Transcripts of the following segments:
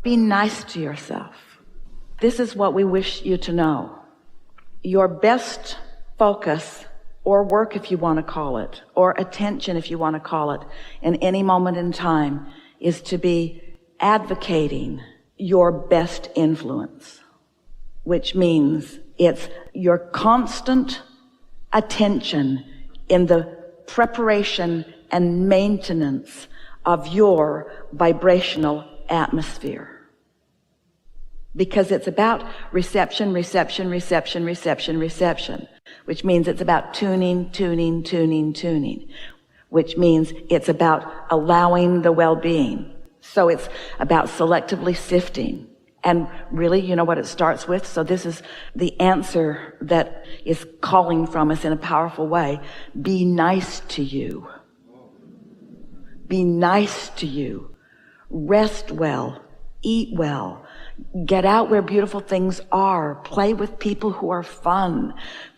Be nice to yourself. This is what we wish you to know. Your best focus, or work if you want to call it, or attention if you want to call it, in any moment in time, is to be advocating your best influence, which means it's your constant attention in the preparation and maintenance of your vibrational atmosphere. Because it's about reception, reception, reception, reception, reception, which means it's about tuning, tuning, tuning, tuning, which means it's about allowing the well-being. So it's about selectively sifting. And really, you know what it starts with? So this is the answer that is calling from us in a powerful way. Be nice to you. Be nice to you. Rest well. Eat well. Get out where beautiful things are. Play with people who are fun.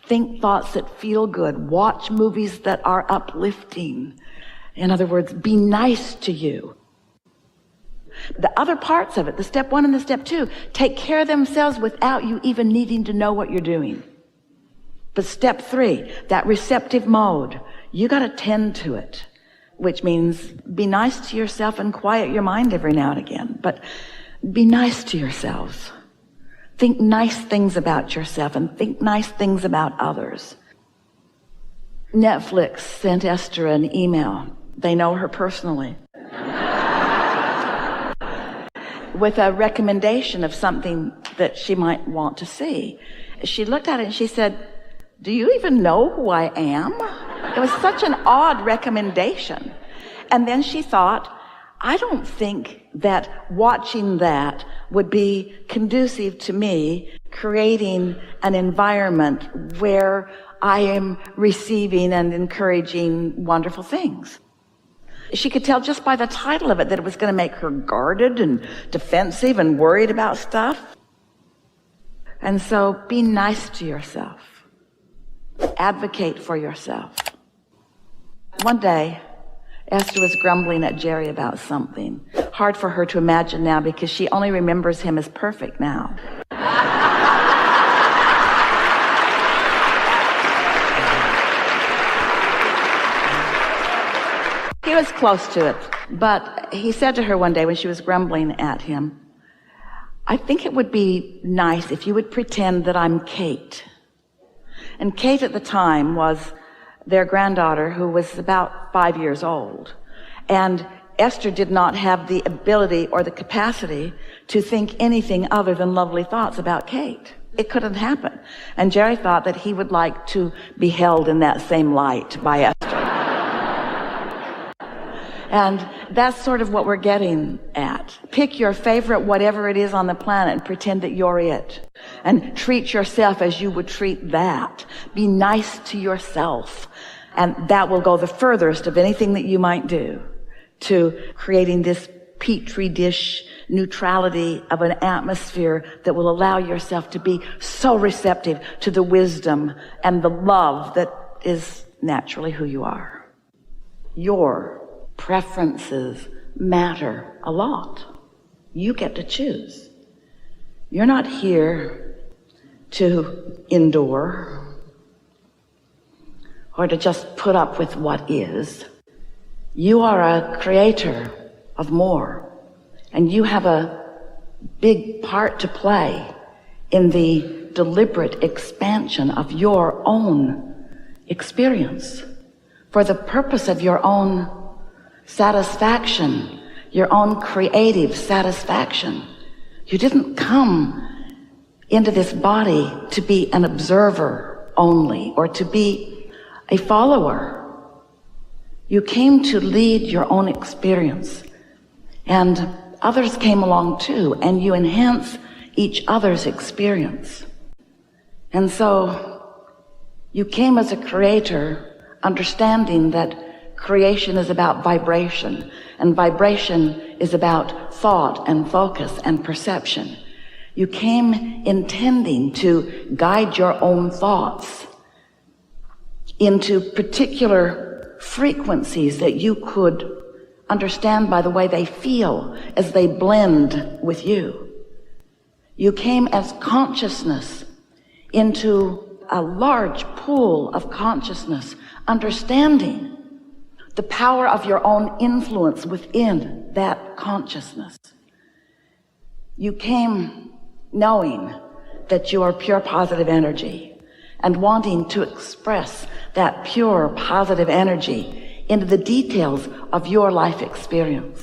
Think thoughts that feel good. Watch movies that are uplifting. In other words, be nice to you. The other parts of it, the step 1 and the step 2, take care of themselves without you even needing to know what you're doing. But step 3, that receptive mode, you got to tend to it, which means be nice to yourself and quiet your mind every now and again. But be nice to yourselves. Think nice things about yourself and think nice things about others. Netflix sent Esther an email. They know her personally. With a recommendation of something that she might want to see. She looked at it and she said, "Do you even know who I am?" It was such an odd recommendation. And then she thought, I don't think that watching that would be conducive to me creating an environment where I am receiving and encouraging wonderful things. She could tell just by the title of it that it was going to make her guarded and defensive and worried about stuff. And so be nice to yourself. Advocate for yourself. One day, Esther was grumbling at Jerry about something. Hard for her to imagine now because she only remembers him as perfect now. He was close to it, but he said to her one day when she was grumbling at him, "I think it would be nice if you would pretend that I'm Kate." And Kate at the time was their granddaughter, who was about 5 years old. And Esther did not have the ability or the capacity to think anything other than lovely thoughts about Kate. It couldn't happen. And Jerry thought that he would like to be held in that same light by Esther. And that's sort of what we're getting at. Pick your favorite whatever it is on the planet and pretend that you're it. And treat yourself as you would treat that. Be nice to yourself. And that will go the furthest of anything that you might do to creating this petri dish neutrality of an atmosphere that will allow yourself to be so receptive to the wisdom and the love that is naturally who you are. Your preferences matter a lot. You get to choose. You're not here to endure or to just put up with what is. You are a creator of more, and you have a big part to play in the deliberate expansion of your own experience for the purpose of your own satisfaction, your own creative satisfaction. You didn't come into this body to be an observer only or to be a follower. You came to lead your own experience, and others came along too, and you enhance each other's experience. And so you came as a creator, understanding that creation is about vibration, and vibration is about thought and focus and perception. You came intending to guide your own thoughts into particular frequencies that you could understand by the way they feel as they blend with you. You came as consciousness into a large pool of consciousness, understanding the power of your own influence within that consciousness. You came knowing that you are pure positive energy and wanting to express that pure positive energy into the details of your life experience,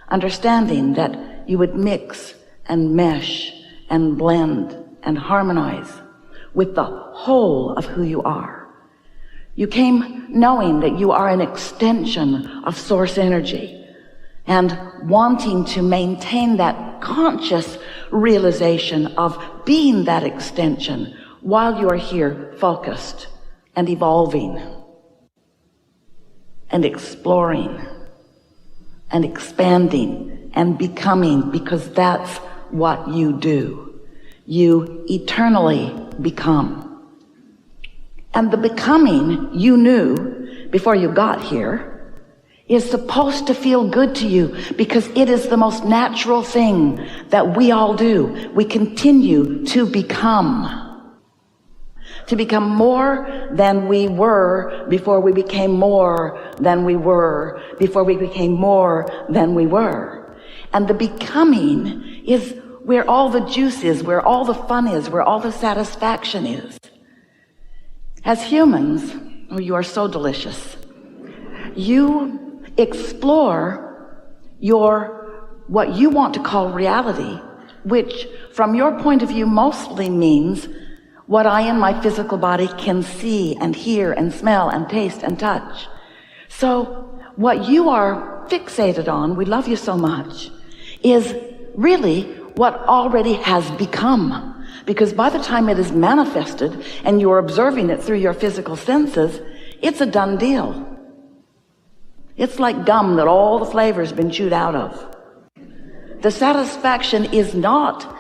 understanding that you would mix and mesh and blend and harmonize with the whole of who you are. You came knowing that you are an extension of source energy and wanting to maintain that conscious realization of being that extension while you are here focused and evolving and exploring and expanding and becoming, because that's what you do. You eternally become. And the becoming you knew before you got here is supposed to feel good to you, because it is the most natural thing that we all do. We continue to become more than we were before we became more than we were before we became more than we were. And the becoming is where all the juice is, where all the fun is, where all the satisfaction is. As humans, oh, you are so delicious. You explore what you want to call reality, which from your point of view mostly means what I in my physical body can see and hear and smell and taste and touch. So what you are fixated on, we love you so much, is really what already has become. Because by the time it is manifested and you're observing it through your physical senses, it's a done deal. It's like gum that all the flavor's been chewed out of. The satisfaction is not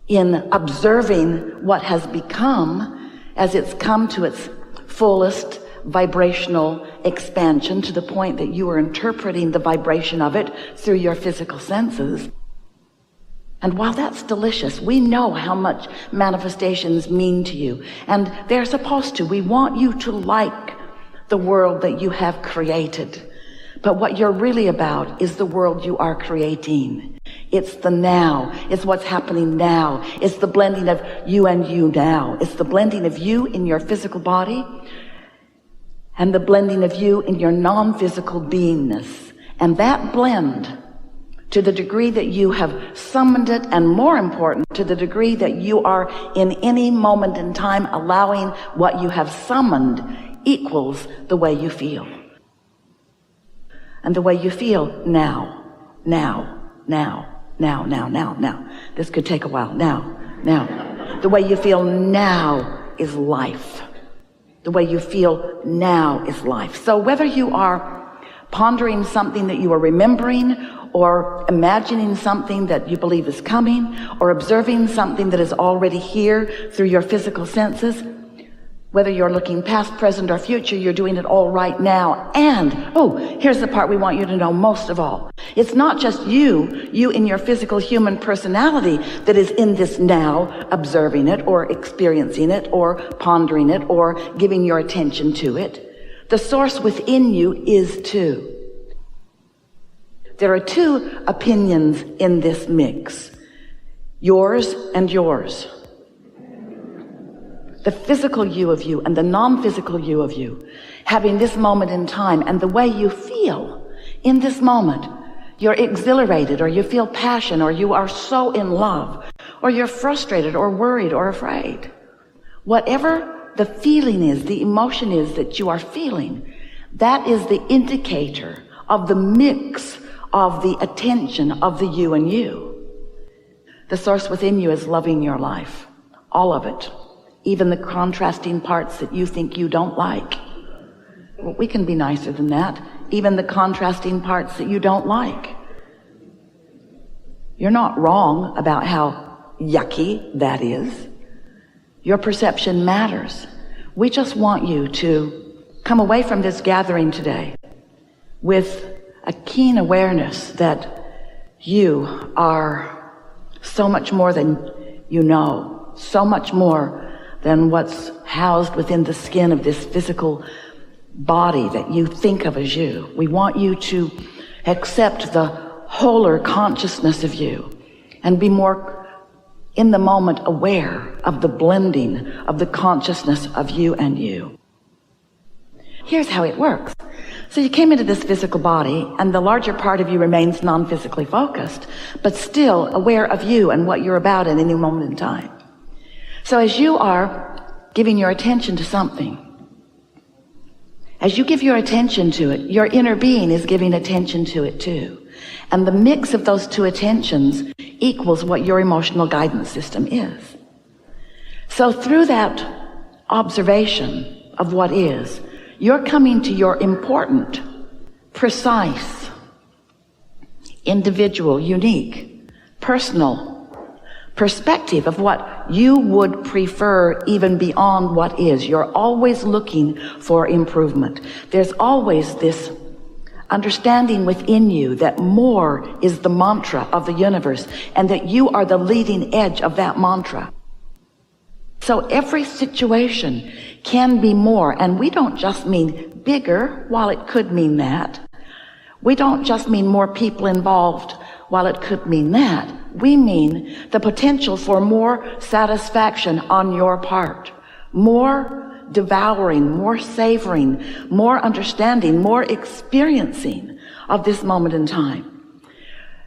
in observing what has become as it's come to its fullest vibrational expansion, to the point that you are interpreting the vibration of it through your physical senses. And while that's delicious, we know how much manifestations mean to you, and they're supposed to. We want you to like the world that you have created. But what you're really about is the world you are creating. It's the now. It's what's happening now. It's the blending of you and you now. It's the blending of you in your physical body and the blending of you in your non-physical beingness. And that blend, to the degree that you have summoned it, and more important, to the degree that you are in any moment in time allowing what you have summoned, equals the way you feel. And the way you feel now. This could take a while. Now. The way you feel now is life. The way you feel now is life. So whether you are pondering something that you are remembering, or imagining something that you believe is coming, or observing something that is already here through your physical senses, whether you're looking past, present, or future, you're doing it all right now. And, here's the part we want you to know most of all. It's not just you in your physical human personality that is in this now, observing it, or experiencing it, or pondering it, or giving your attention to it. The source within you is too. There are two opinions in this mix. Yours and yours. The physical you of you and the non-physical you of you, having this moment in time, and the way you feel in this moment. You're exhilarated, or you feel passion, or you are so in love, or you're frustrated or worried or afraid. Whatever the feeling is, the emotion is that you are feeling, that is the indicator of the mix of the attention of the you and you. The source within you is loving your life, all of it, even the contrasting parts that you think you don't like. Well, we can be nicer than that. Even the contrasting parts that you don't like. You're not wrong about how yucky that is. Your perception matters. We just want you to come away from this gathering today with a keen awareness that you are so much more than you know, so much more than what's housed within the skin of this physical body that you think of as you. We want you to accept the wholer consciousness of you and be more in the moment aware of the blending of the consciousness of you and you. Here's how it works. So you came into this physical body, and the larger part of you remains non-physically focused, but still aware of you and what you're about at any moment in time. So as you are giving your attention to something, as you give your attention to it, your inner being is giving attention to it too. And the mix of those two attentions equals what your emotional guidance system is. So through that observation of what is, you're coming to your important, precise, individual, unique, personal perspective of what you would prefer even beyond what is. You're always looking for improvement. There's always this understanding within you that more is the mantra of the universe and that you are the leading edge of that mantra. So every situation can be more, and we don't just mean bigger, while it could mean that. We don't just mean more people involved, while it could mean that. We mean the potential for more satisfaction on your part, more devouring, more savoring, more understanding, more experiencing of this moment in time.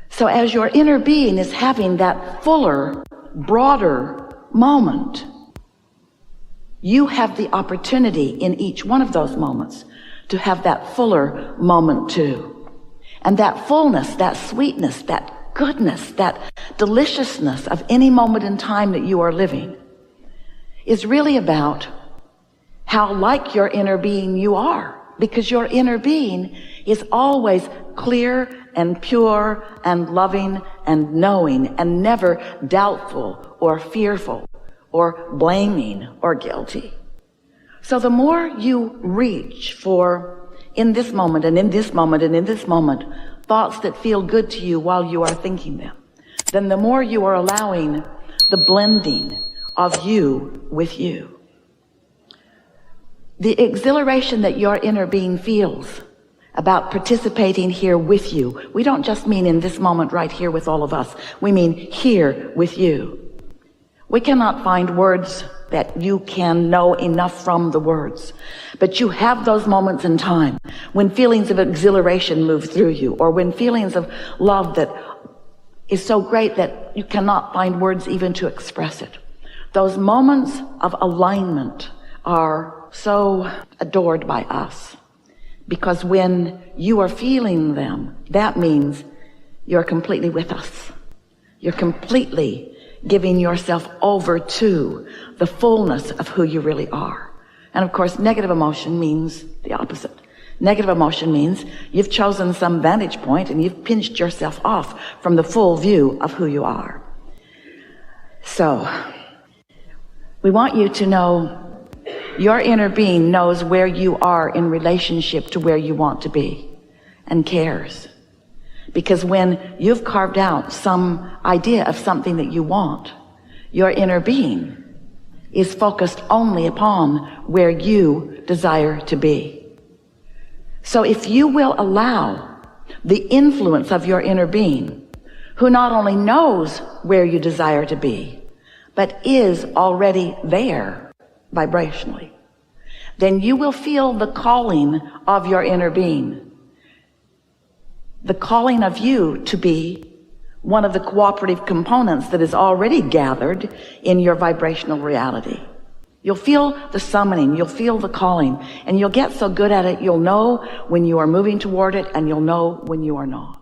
So as your inner being is having that fuller, broader moment, you have the opportunity in each one of those moments to have that fuller moment too. And that fullness, that sweetness, that goodness, that deliciousness of any moment in time that you are living is really about how like your inner being you are, because your inner being is always clear and pure and loving and knowing and never doubtful or fearful or blaming or guilty. So the more you reach for, in this moment and in this moment and in this moment, thoughts that feel good to you while you are thinking them, then the more you are allowing the blending of you with you. The exhilaration that your inner being feels about participating here with you. We don't just mean in this moment right here with all of us. We mean here with you. We cannot find words that you can know enough from the words. But you have those moments in time when feelings of exhilaration move through you, or when feelings of love that is so great that you cannot find words even to express it. Those moments of alignment are so adored by us, because when you are feeling them, that means you're completely with us. You're completely giving yourself over to the fullness of who you really are. And of course, negative emotion means the opposite. Negative emotion means you've chosen some vantage point and you've pinched yourself off from the full view of who you are. So, we want you to know your inner being knows where you are in relationship to where you want to be and cares. Because when you've carved out some idea of something that you want, your inner being is focused only upon where you desire to be. So if you will allow the influence of your inner being, who not only knows where you desire to be, but is already there vibrationally, then you will feel the calling of your inner being. The calling of you to be one of the cooperative components that is already gathered in your vibrational reality. You'll feel the summoning, you'll feel the calling, and you'll get so good at it, you'll know when you are moving toward it, and you'll know when you are not.